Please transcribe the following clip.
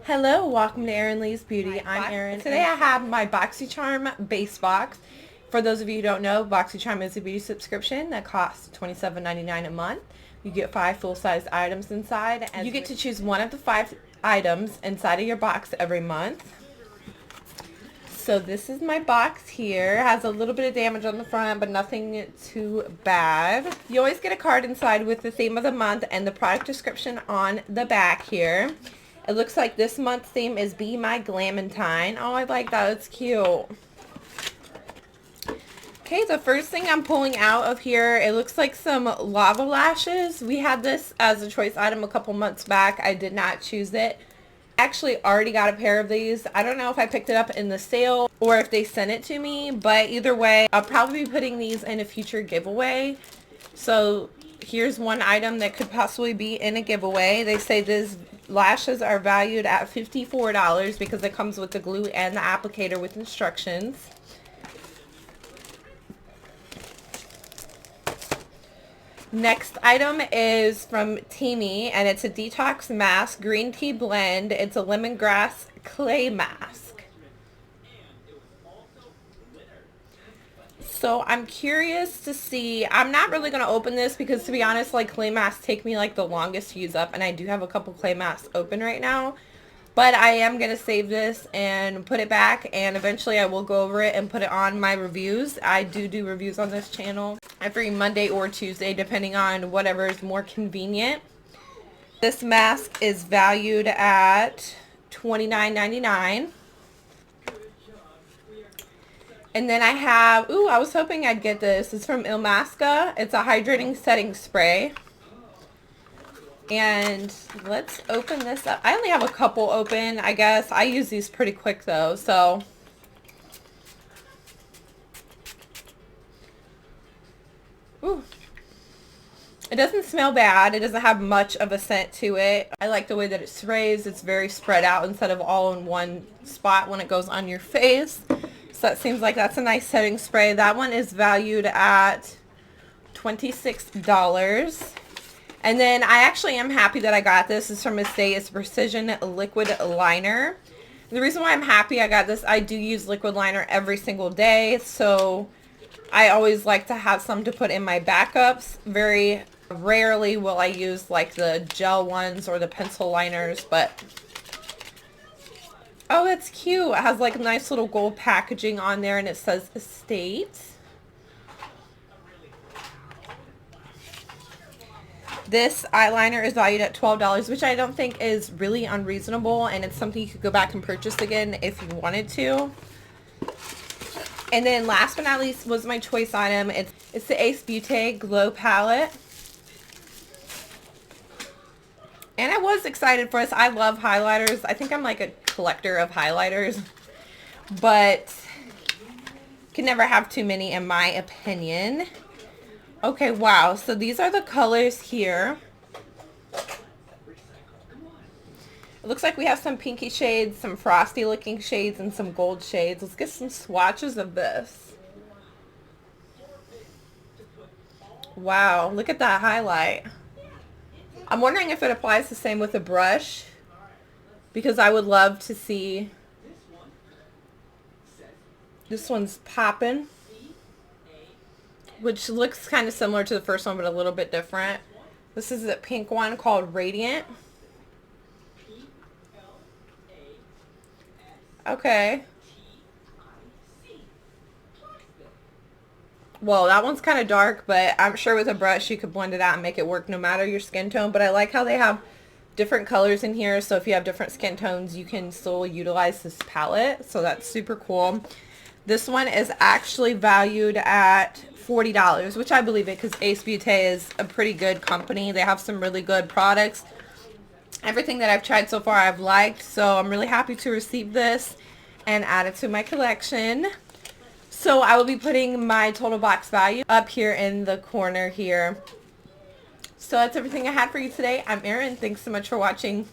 Hello, welcome to Erin Lee's Beauty. I'm Erin. Today I have my Boxycharm base box. For those of you who don't know, Boxycharm is a beauty subscription that costs $27.99 a month. You get 5 full-size items inside, and you get to choose one of the 5 items inside of your box every month. So this is my box here. It has a little bit of damage on the front, but nothing too bad. You always get a card inside with the theme of the month and the product description on the back here. It looks like this month's theme is Be My Glamentine. Oh, I like that. It's cute. Okay, the first thing I'm pulling out of here, it looks like some lava lashes. We had this as a choice item a couple months back. I did not choose it. Actually already got a pair of these. I don't know if I picked it up in the sale or if they sent it to me, but either way, I'll probably be putting these in a future giveaway. So here's one item that could possibly be in a giveaway. They say these lashes are valued at $54 because it comes with the glue and the applicator with instructions. Next item is from Teamy, and it's a detox mask, green tea blend. It's a lemongrass clay mask. So I'm curious to see, I'm not really going to open this because, to be honest, like, clay masks take me like the longest to use up, and I do have a couple clay masks open right now. But I am going to save this and put it back, and eventually I will go over it and put it on my reviews. I do reviews on this channel every Monday or Tuesday, depending on whatever is more convenient. This mask is valued at $29.99. And then I have, I was hoping I'd get this. It's from Ilmaska. It's a hydrating setting spray. And let's open this up. I only have a couple open, I guess. I use these pretty quick though, so. Ooh. It doesn't smell bad. It doesn't have much of a scent to it. I like the way that it sprays. It's very spread out instead of all in one spot when it goes on your face. So that seems like that's a nice setting spray. That one is valued at $26. And then I actually am happy that I got this. It's from Estate. It's Precision Liquid Liner. The reason why I'm happy I got this, I do use liquid liner every single day. So I always like to have some to put in my backups. Very rarely will I use like the gel ones or the pencil liners, but oh, that's cute. It has like nice little gold packaging on there, and it says Estate. This eyeliner is valued at $12, which I don't think is really unreasonable, and it's something you could go back and purchase again if you wanted to. And then last but not least was my choice item. It's the Ace Beauté Glow Palette. And I was excited for this. I love highlighters. I think I'm like a collector of highlighters, but can never have too many in my opinion. Okay, wow. So these are the colors here. It looks like we have some pinky shades, some frosty looking shades, and some gold shades. Let's get some swatches of this. Wow, look at that highlight. I'm wondering if it applies the same with a brush, because I would love to see. This one's popping, which looks kind of similar to the first one, but a little bit different. This is a pink one called Radiant. Okay. Well, that one's kind of dark, but I'm sure with a brush you could blend it out and make it work no matter your skin tone. But I like how they have different colors in here, so if you have different skin tones, you can still utilize this palette. So that's super cool. This one is actually valued at $40, which I believe it, because Ace Beauté is a pretty good company. They have some really good products. Everything that I've tried so far I've liked, so I'm really happy to receive this and add it to my collection. So I will be putting my total box value up here in the corner here. So that's everything I had for you today. I'm Erin. Thanks so much for watching.